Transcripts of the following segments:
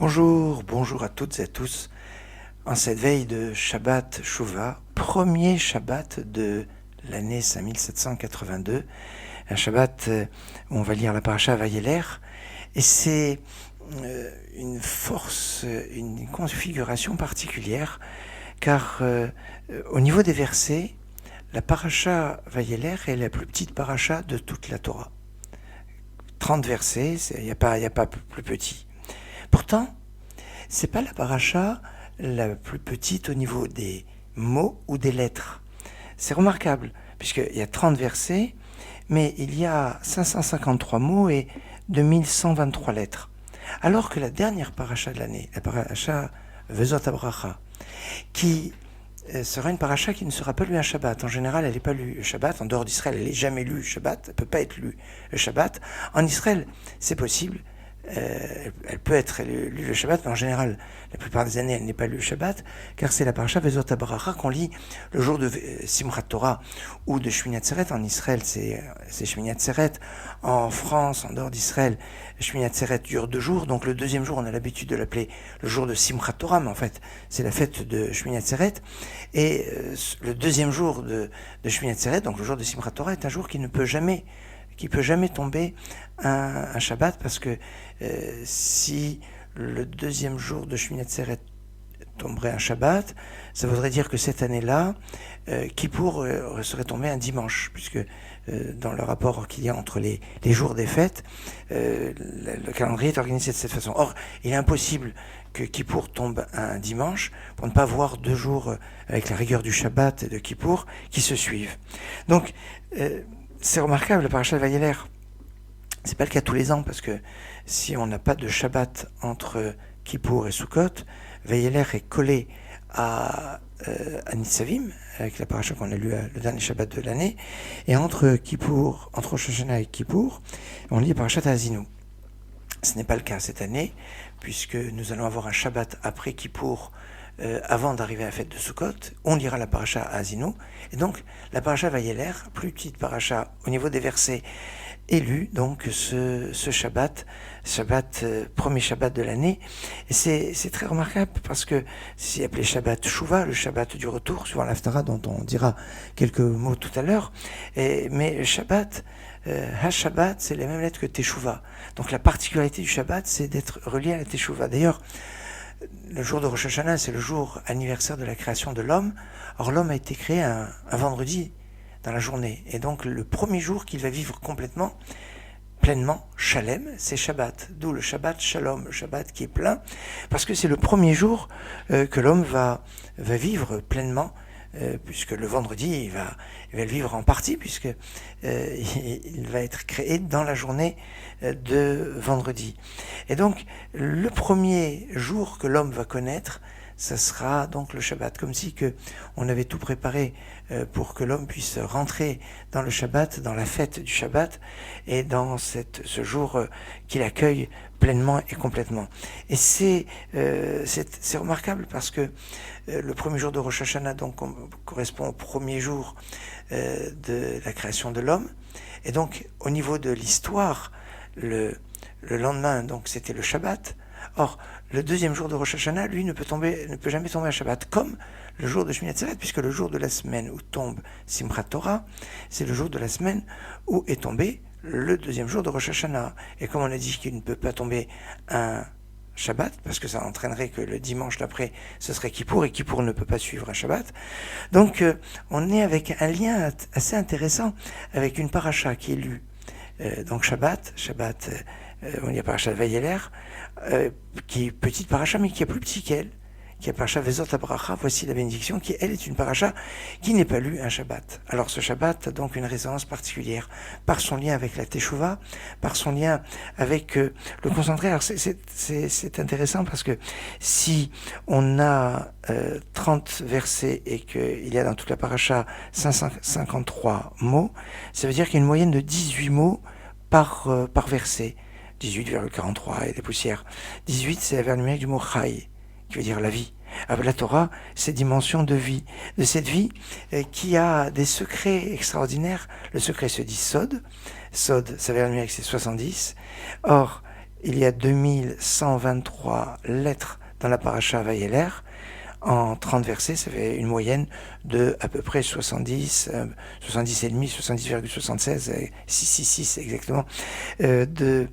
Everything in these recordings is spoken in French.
Bonjour à toutes et à tous. En cette veille de Shabbat Shuvah, premier Shabbat de l'année 5782, un Shabbat où on va lire la paracha Vayeler, et c'est une force, une configuration particulière, car au niveau des versets, la paracha Vayeler est la plus petite paracha de toute la Torah. 30 versets, il n'y a pas plus petit. Pourtant, c'est pas la paracha la plus petite au niveau des mots ou des lettres. C'est remarquable, puisqu'il y a 30 versets, mais il y a 553 mots et 2123 lettres. Alors que la dernière paracha de l'année, la paracha Vezot Abracha, qui sera une paracha qui ne sera pas lue un Shabbat. En général, elle n'est pas lue le Shabbat. En dehors d'Israël, elle n'est jamais lue le Shabbat. Elle ne peut pas être lue le Shabbat. En Israël, c'est possible. Elle peut être lue le Shabbat, mais en général, la plupart des années, elle n'est pas lue le Shabbat, car c'est la paracha Vezot Abracha qu'on lit le jour de Simchat Torah ou de Shmini Atzeret. En Israël, c'est Shmini Atzeret. En France, en dehors d'Israël, Shmini Atzeret dure 2 jours. Donc le deuxième jour, on a l'habitude de l'appeler le jour de Simchat Torah, mais en fait, c'est la fête de Shmini Atzeret. Et le deuxième jour de Shmini Atzeret, donc le jour de Simchat Torah, est un jour qui peut jamais tomber un Shabbat, parce que si le deuxième jour de Shmini Atzeret tomberait un Shabbat, ça voudrait dire que cette année-là, Kippour serait tombé un dimanche, puisque dans le rapport qu'il y a entre les jours des fêtes, le calendrier est organisé de cette façon. Or, il est impossible que Kippour tombe un dimanche pour ne pas avoir 2 jours avec la rigueur du Shabbat et de Kippour qui se suivent. Donc, c'est remarquable, la paracha de Vayeler. C'est pas le cas tous les ans, parce que si on n'a pas de Shabbat entre Kippour et Sukkot, Vayeler est collé à Nitzavim, avec la paracha qu'on a lue le dernier Shabbat de l'année, et entre Rosh Hashanah et Kippour, on lit la paracha Ha'azinu. Ce n'est pas le cas cette année, puisque nous allons avoir un Shabbat après Kippour, avant d'arriver à la fête de Sukkot. On lira la paracha Ha'azinu, et donc la paracha Vayeler, plus petite paracha au niveau des versets, est lue donc ce Shabbat, premier Shabbat de l'année. Et c'est très remarquable, parce que c'est appelé Shabbat Shuvah, le Shabbat du retour, suivant l'Haftara dont on dira quelques mots tout à l'heure. Mais Shabbat, Ha-Shabbat, c'est les mêmes lettres que Teshuvah. Donc la particularité du Shabbat, c'est d'être relié à la Teshuvah. D'ailleurs, le jour de Rosh Hashanah, c'est le jour anniversaire de la création de l'homme. Or, l'homme a été créé un vendredi dans la journée. Et donc, le premier jour qu'il va vivre complètement, pleinement, Shalem, c'est Shabbat. D'où le Shabbat Shalom, le Shabbat qui est plein, parce que c'est le premier jour que l'homme va vivre pleinement, puisque le vendredi, il va le vivre en partie, puisque il va être créé dans la journée de vendredi. Et donc, le premier jour que l'homme va connaître, ça sera donc le Shabbat, comme si on avait tout préparé pour que l'homme puisse rentrer dans le Shabbat, dans la fête du Shabbat, et dans ce jour qu'il accueille pleinement et complètement. Et c'est remarquable, parce que le premier jour de Rosh Hashanah donc correspond au premier jour de la création de l'homme, et donc au niveau de l'histoire, le lendemain donc c'était le Shabbat. Or, le deuxième jour de Rosh Hashanah, lui, ne peut jamais tomber un Shabbat, comme le jour de Shmini Atzeret, puisque le jour de la semaine où tombe Simchat Torah, c'est le jour de la semaine où est tombé le deuxième jour de Rosh Hashanah. Et comme on a dit qu'il ne peut pas tomber un Shabbat, parce que ça entraînerait que le dimanche d'après, ce serait Kippour, et Kippour ne peut pas suivre un Shabbat. Donc, on est avec un lien assez intéressant avec une paracha qui est lue. Donc Shabbat, on y a paracha de Vayeler, qui est petite paracha, mais qui est plus petit qu'elle, qui est paracha Vezot Abracha, voici la bénédiction, qui elle est une paracha qui n'est pas lue un Shabbat. Alors ce Shabbat a donc une résonance particulière, par son lien avec la Teshuvah, par son lien avec le concentré. Alors c'est intéressant, parce que si on a 30 versets et qu'il y a dans toute la paracha 553 mots, ça veut dire qu'il y a une moyenne de 18 mots par verset. 18,43 et des poussières. 18, c'est la valeur numérique du mot Chai, qui veut dire la vie. La Torah, c'est dimension de vie. De cette vie qui a des secrets extraordinaires. Le secret se dit Sod. Sod, sa valeur numérique, c'est 70. Or, il y a 2123 lettres dans la paracha Vayeler. En 30 versets, ça fait une moyenne de à peu près 70, 70,5, 70,76, 666 exactement, de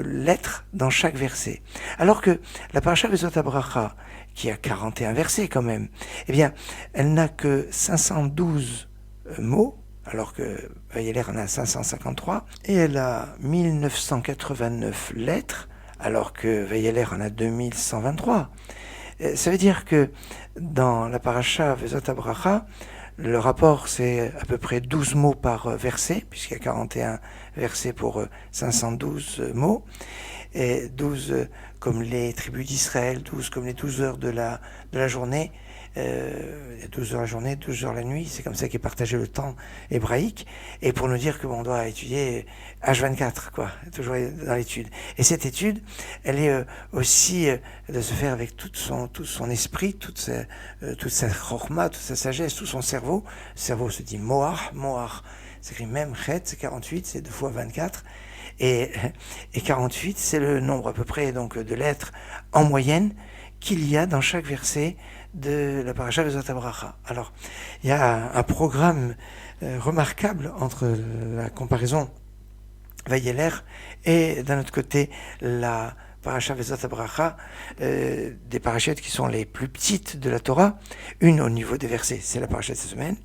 lettres dans chaque verset. Alors que la paracha Vezot HaBracha, qui a 41 versets quand même, eh bien, elle n'a que 512 mots, alors que Vayeler en a 553, et elle a 1989 lettres, alors que Vayeler en a 2123. Ça veut dire que dans la paracha Vezot HaBracha, le rapport c'est à peu près 12 mots par verset, puisqu'il y a 41 versets pour 512 mots, et 12 comme les tribus d'Israël, 12 comme les 12 heures de la journée, 12 heures la journée, 12 heures la nuit, c'est comme ça qu'est partagé le temps hébraïque, et pour nous dire qu'on doit étudier H24, quoi, toujours dans l'étude. Et cette étude, elle est aussi de se faire avec tout son esprit, toute sa chorma, toute sa sagesse, tout son cerveau. Le cerveau se dit Moach, c'est écrit même Chet, c'est 48, c'est 2 fois 24, et 48, c'est le nombre à peu près donc de lettres en moyenne qu'il y a dans chaque verset de la paracha Vezot HaBracha. Alors, il y a un programme remarquable entre la comparaison Vayeler et d'un autre côté la paracha Vezot HaBracha, des parachutes qui sont les plus petites de la Torah, une au niveau des versets, c'est la paracha de cette semaine,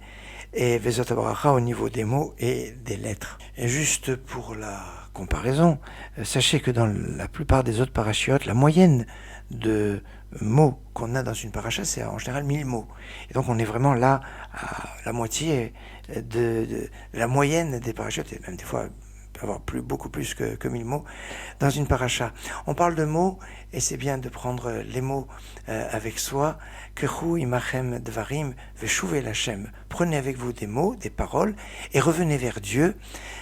et Vezot HaBracha au niveau des mots et des lettres. Et juste pour la comparaison, sachez que dans la plupart des autres parachiotes, la moyenne de mots qu'on a dans une paracha, c'est en général 1000 mots. Et donc on est vraiment là à la moitié de la moyenne des parachutes, et même des fois peut avoir beaucoup plus que 1000 mots dans une paracha. On parle de mots, et c'est bien de prendre les mots avec soi. Kechu imachem dvarim veshuve lachem. Prenez avec vous des mots, des paroles, et revenez vers Dieu.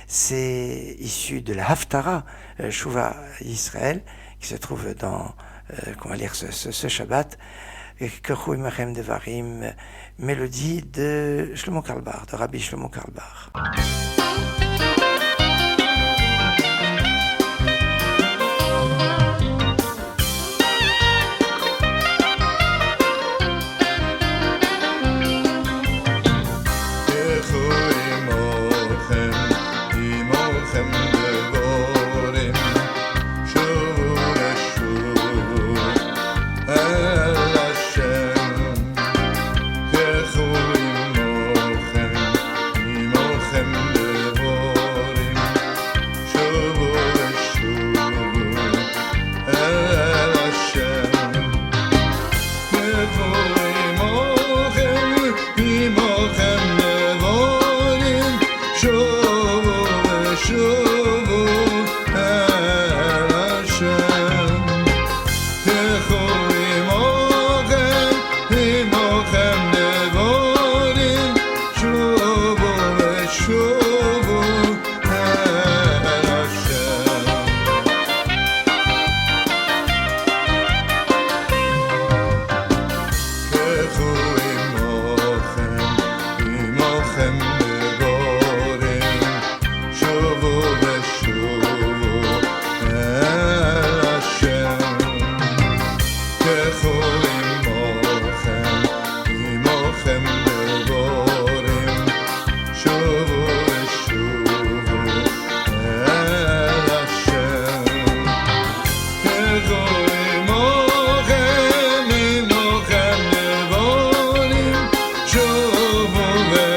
C'est issu de la Haftara, Shuva Israël, qui se trouve dans qu'on va lire ce Shabbat, Kechu imachem dvarim, mélodie de Shlomo Karlbar, de Rabbi Shlomo Karlbar.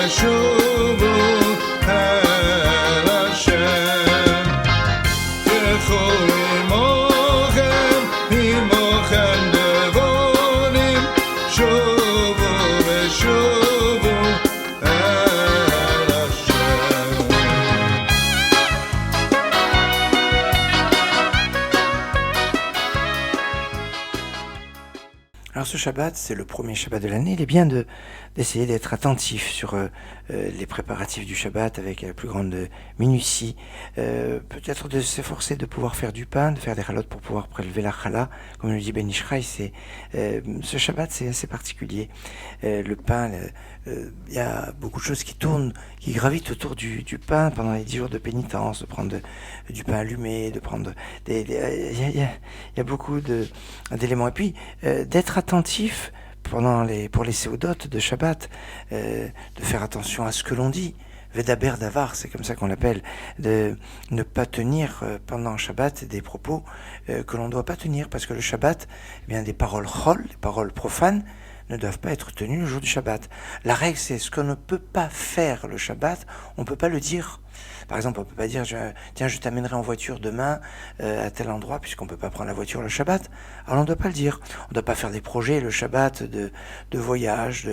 Sure. ce Shabbat, c'est le premier Shabbat de l'année, il est bien d'essayer d'être attentif sur les préparatifs du Shabbat avec la plus grande minutie. Peut-être de s'efforcer de pouvoir faire du pain, de faire des chalotes pour pouvoir prélever la challah. Comme le dit Ben Ishraï, ce Shabbat, c'est assez particulier. Le pain, il y a beaucoup de choses qui tournent, qui gravitent autour du pain pendant les 10 jours de pénitence, de prendre du pain allumé, de prendre il y a beaucoup d'éléments. Et puis, d'être attentif pour les séodotes de Shabbat, de faire attention à ce que l'on dit. Vedaber davar, c'est comme ça qu'on l'appelle, de ne pas tenir pendant Shabbat des propos que l'on ne doit pas tenir, parce que le Shabbat, eh bien, des paroles chol, des paroles profanes, ne doivent pas être tenues le jour du Shabbat. La règle, c'est ce qu'on ne peut pas faire le Shabbat, on ne peut pas le dire. Par exemple, on ne peut pas dire tiens, je t'amènerai en voiture demain à tel endroit, puisqu'on ne peut pas prendre la voiture le Shabbat. Alors on ne doit pas le dire. On ne doit pas faire des projets le Shabbat de voyage,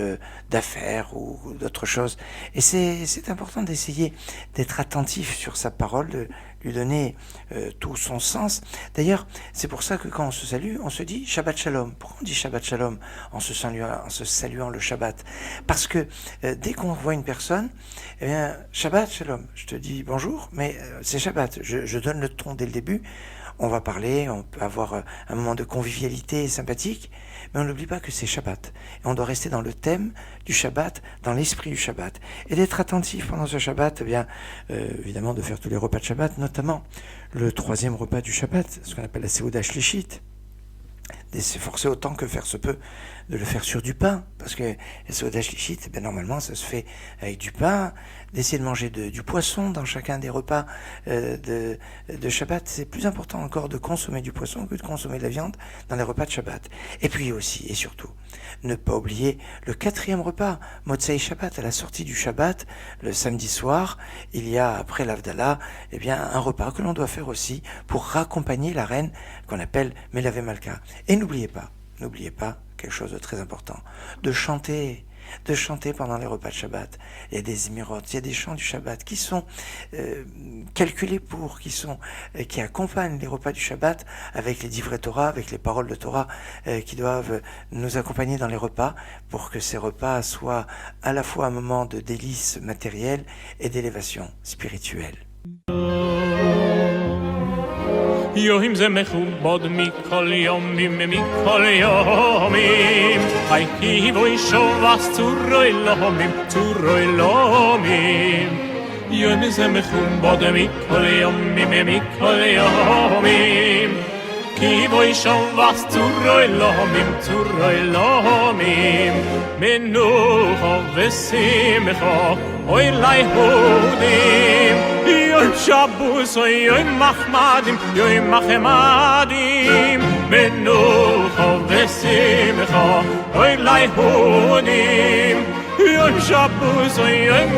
d'affaires ou d'autres choses. Et c'est important d'essayer d'être attentif sur sa parole, de lui donner tout son sens. D'ailleurs, c'est pour ça que quand on se salue, on se dit Shabbat Shalom. Pourquoi on dit Shabbat Shalom en se saluant le Shabbat? Parce que dès qu'on voit une personne, eh bien, Shabbat Shalom, je te dis bonjour, mais c'est Shabbat. Je donne le ton dès le début. On va parler, on peut avoir un moment de convivialité sympathique, mais on n'oublie pas que c'est Shabbat. Et on doit rester dans le thème du Shabbat, dans l'esprit du Shabbat. Et d'être attentif pendant ce Shabbat, eh bien, évidemment de faire tous les repas de Shabbat, notamment le 3e repas du Shabbat, ce qu'on appelle la Seuda Shlishit. De s'efforcer autant que faire se peut de le faire sur du pain, parce que la Seuda Shlishit, eh bien, normalement ça se fait avec du pain, d'essayer de manger du poisson dans chacun des repas de Shabbat. C'est plus important encore de consommer du poisson que de consommer de la viande dans les repas de Shabbat. Et puis aussi, et surtout, ne pas oublier le 4e repas, Motzei Shabbat, à la sortie du Shabbat, le samedi soir, il y a, après l'Avdallah, eh bien, un repas que l'on doit faire aussi pour raccompagner la reine qu'on appelle Melave Malka. Et n'oubliez pas quelque chose de très important, de chanter pendant les repas de Shabbat. Il y a des émirotes, il y a des chants du Shabbat qui sont calculés qui accompagnent les repas du Shabbat avec les divrei Torah, avec les paroles de Torah qui doivent nous accompagner dans les repas pour que ces repas soient à la fois un moment de délice matériel et d'élévation spirituelle. יום זה מכובד מכל יומים מכל יומים היי קיבוי שובס צורוי לומים יום זה מכובד מכל יומים מכל יומים קיבוי שובס צורוי לומים מנוחה ושמחה אוי ליהודים Yoim Shabbos, Yoim Mahmadim, Yoim Mahmadim, Menucha v'simcha, Oy Laihudim. Yoim Shabbos, Yoim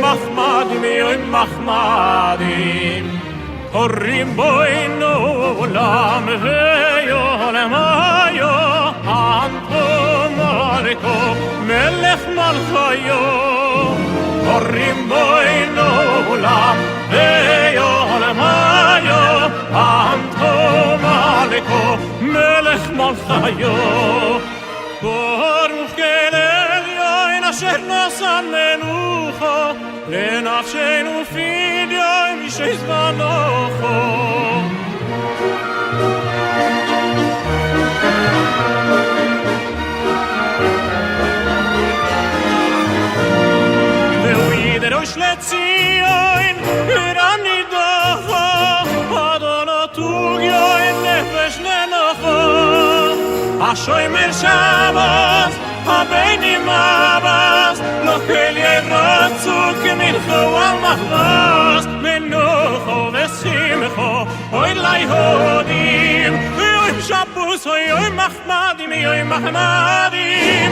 Mahmadim, Horim boinu olam ve'yolem hayo, Anto Malko, Melech Malchayo, Horim boinu olam ויעלם היו עמתו מלכו מלך מלכיו ברוך גלליון אשר נשם מנוחו לנפשנו פדיון משזמנוחו והוא ידרוש לציון Rani docho, Adono tugyo in nefesh nenocho. Ashoy mer Shabbos, Habenim Abbas, Lochel yerotzu k'mincho al machvos. Menucho v'simcho, oy laihodim, Yoim Shabbos, Yoim Mahmadim, Yoim Mahmadim.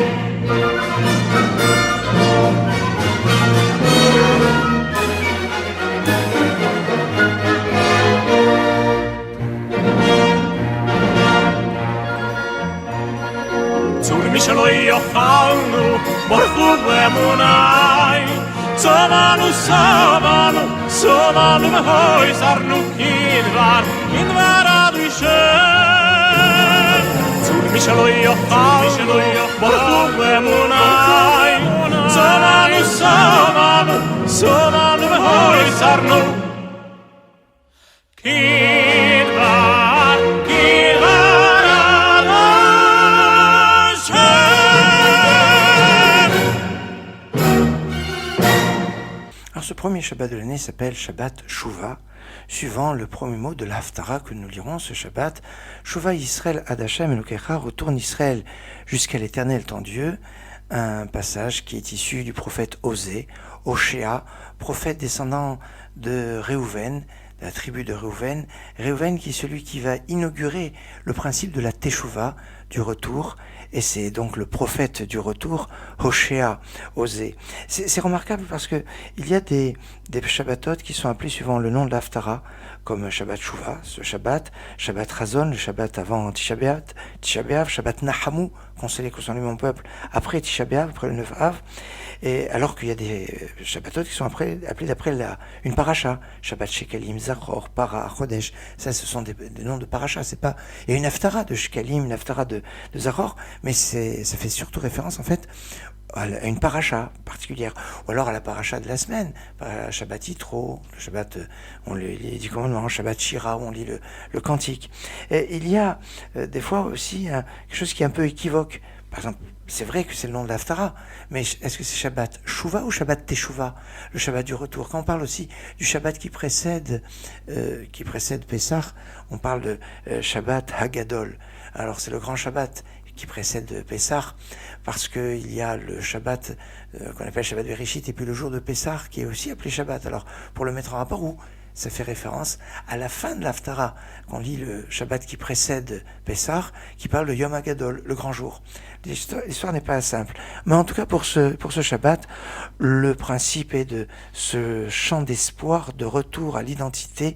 מי שלא יאכלנו, ברכו באמוני. סובנו מהוי זרנו כדבר אדרישם. צור מי שלא יאכלנו ברכו באמוני סובבנו סובבנו סובבנו והויסרנו כי דבר על השם. Alors ce premier Shabbat de l'année s'appelle Shabbat Shuvah, suivant le premier mot de l'Haftara que nous lirons ce Shabbat. Shuvah Yisrael Ad Hashem Elokecha, retourne Israël jusqu'à l'Éternel ton Dieu, un passage qui est issu du prophète Osée, Oshéa, prophète descendant de Réhouven, de la tribu de Réhouven. Réhouven qui est celui qui va inaugurer le principe de la Teshuvah, du retour, et c'est donc le prophète du retour, Oshéa, Osée. C'est remarquable parce que il y a des Shabbatot qui sont appelés suivant le nom de l'Haftara, comme Shabbat Shuvah, ce Shabbat, Shabbat Razon, le Shabbat avant Tisha B'Av, Shabbat Nahamu, consolé concernant mon peuple, après Tisha B'Av, après le 9 Av, et alors qu'il y a des Shabbatot qui sont appelés d'après une paracha, Shabbat Shekalim, Zachor, Para, Chodesh, ça ce sont des noms de paracha, c'est pas, il y a une Haftara de Shekalim, une Haftara de Zachor, mais ça fait surtout référence en fait à une paracha particulière, ou alors à la paracha de la semaine, Shabbat Yitro, le Shabbat, on lit les 10 commandements, Shabbat Shira, où on lit le cantique. Et il y a des fois aussi quelque chose qui est un peu équivoque. Par exemple, c'est vrai que c'est le nom de l'Haftara, mais est-ce que c'est Shabbat Shuvah ou Shabbat Teshuvah, le Shabbat du retour? Quand on parle aussi du Shabbat qui précède Pessah, on parle de Shabbat Hagadol. Alors c'est le grand Shabbat qui précède Pessah, parce qu'il y a le Shabbat qu'on appelle Shabbat Bereshit, et puis le jour de Pessah qui est aussi appelé Shabbat. Alors pour le mettre en rapport, où ça fait référence à la fin de l'Haftara, qu'on lit le Shabbat qui précède Pessah, qui parle de Yom HaGadol, le grand jour. L'histoire n'est pas simple. Mais en tout cas, pour ce Shabbat, le principe est de ce chant d'espoir, de retour à l'identité,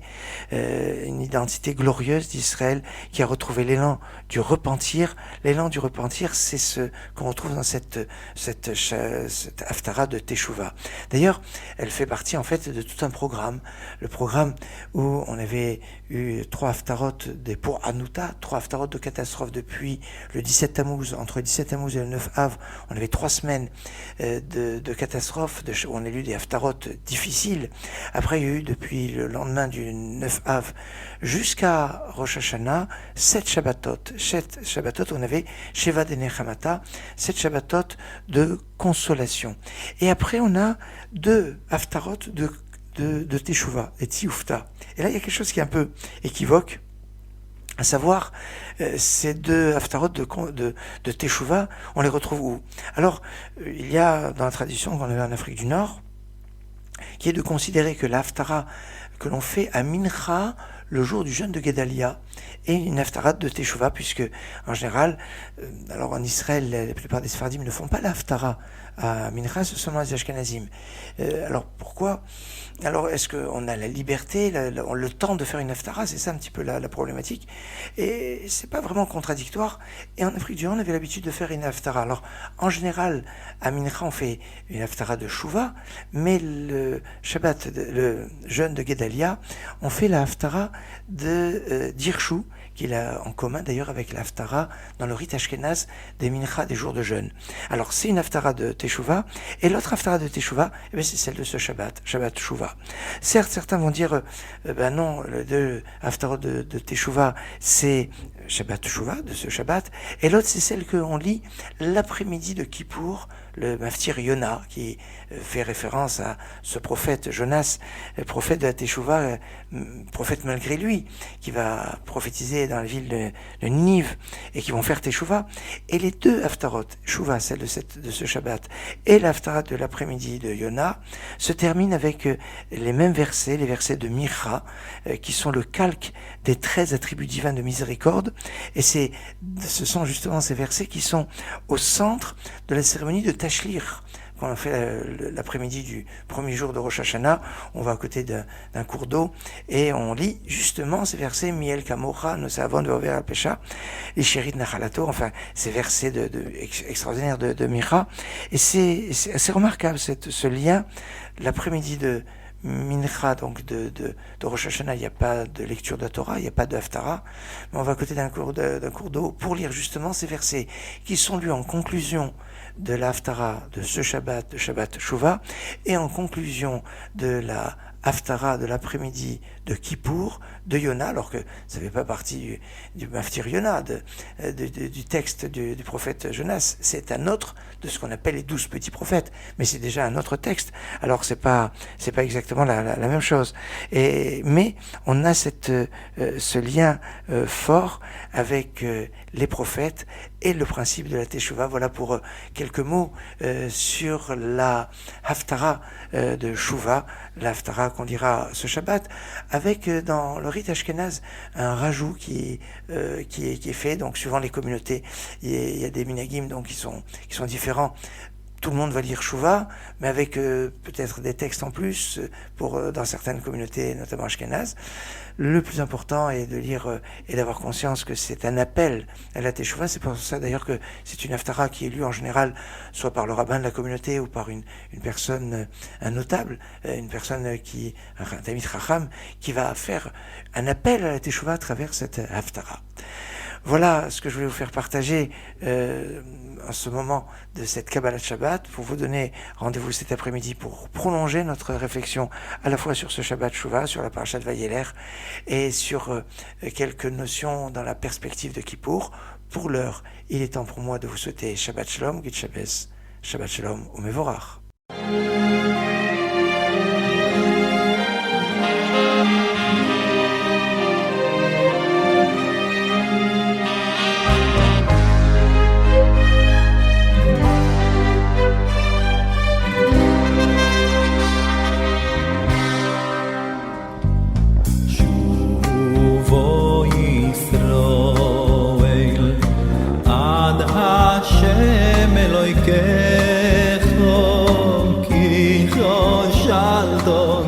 une identité glorieuse d'Israël qui a retrouvé l'élan du repentir. L'élan du repentir, c'est ce qu'on retrouve dans cette Haftara de Teshuvah. D'ailleurs, elle fait partie en fait de tout un programme. Le programme où on avait eu 3 Haftarot pour Hanouta, 3 Haftarot de catastrophe depuis le 17 Tammuz, entre le 17 Tammuz et le 9 Av, on avait 3 semaines de catastrophe, où on a lu des Haftarot difficiles. Après, il y a eu depuis le lendemain du 9 Av jusqu'à Rosh Hashanah 7 Shabbatot. 7 Shabbatot, on avait Sheva de Nechamata, 7 Shabbatot de consolation. Et après, on a 2 Haftarot de Teshuvah, et Tioufta. Et là, il y a quelque chose qui est un peu équivoque, à savoir, ces 2 Haftarot de Teshuvah, on les retrouve où? Alors, il y a dans la tradition qu'on avait en Afrique du Nord, qui est de considérer que l'Haftara que l'on fait à Mincha, le jour du jeûne de Guédalia, et une Haftara de Teshuvah, puisque en général, alors en Israël, la plupart des Sfardim ne font pas la Haftara à Mincha, ce sont les Ashkenazim. Alors pourquoi? Alors est-ce qu'on a la liberté, le temps de faire une Haftara? C'est ça un petit peu la problématique. Et c'est pas vraiment contradictoire. Et en Afrique du Nord, on avait l'habitude de faire une Haftara. Alors en général, à Mincha, on fait une Haftara de Shuvah, mais le Shabbat, le jeûne de Guédalia, on fait la Haftara de Dirshu, qu'il a en commun d'ailleurs avec la Haftara dans le rite Ashkenaz des Mincha, des jours de jeûne. Alors c'est une Haftara de Teshuvah, et l'autre Haftara de Teshuvah, c'est celle de ce Shabbat, Shabbat Shuvah. Certes, certains vont dire, ben non, le 2 Haftarot de Teshuvah, c'est Shabbat Shuvah, de ce Shabbat, et l'autre c'est celle qu'on lit l'après-midi de Kippour, le Maftir Yona, qui fait référence à ce prophète Jonas, prophète de la Teshuvah, prophète malgré lui, qui va prophétiser dans la ville de Ninive, et qui vont faire Teshuvah. Et les 2 Haftarot, Shuvah, celle de ce Shabbat, et l'Haftarah de l'après-midi de Yona, se terminent avec les mêmes versets, les versets de Micha, qui sont le calque des 13 attributs divins de miséricorde, et ce sont justement ces versets qui sont au centre de la cérémonie de Tashlir. Quand on fait l'après-midi du premier jour de Rosh Hashanah, on va à côté d'un cours d'eau et on lit justement ces versets Miel Kamocha, nous savons de Over al-Pesha, les chéris de Nachalato, enfin ces versets extraordinaires de Micha. Et c'est remarquable ce lien, l'après-midi de mincha, donc de Rosh Hashanah, il n'y a pas de lecture de la Torah, il n'y a pas de Haftara, mais on va à côté d'un cours d'eau pour lire justement ces versets qui sont lus en conclusion de la Haftara de ce Shabbat, de Shabbat Shuvah, et en conclusion de la Haftara de l'après-midi de Kippour, de Yona, alors que ça ne fait pas partie du Maftir Yona, du texte du prophète Jonas. C'est un autre de ce qu'on appelle les 12 petits prophètes, mais c'est déjà un autre texte. Alors c'est pas exactement la même chose. Mais on a ce lien fort avec les prophètes et le principe de la Teshuvah. Voilà pour quelques mots sur la Haftara de Shuvah, la Haftara qu'on dira ce Shabbat, avec dans le rite ashkénaze un rajout qui est fait, donc suivant les communautés, il y a des minagim donc qui sont différents. Tout le monde va lire Shuvah, mais avec peut-être des textes en plus dans certaines communautés, notamment ashkénazes. Le plus important est de lire et d'avoir conscience que c'est un appel à la Teshuvah. C'est pour ça d'ailleurs que c'est une haftara qui est lue en général soit par le rabbin de la communauté ou par une personne, un notable, une personne un Talmid Chacham, qui va faire un appel à la Teshuvah à travers cette haftara. Voilà ce que je voulais vous faire partager en ce moment de cette Kabbalat Shabbat, pour vous donner rendez-vous cet après-midi pour prolonger notre réflexion à la fois sur ce Shabbat Shuvah, sur la parashat Vayeler, et sur quelques notions dans la perspective de Kippour. Pour l'heure, il est temps pour moi de vous souhaiter Shabbat Shalom, Git Shabbos, Shabbat Shalom ou Mevorach. Ki choshalto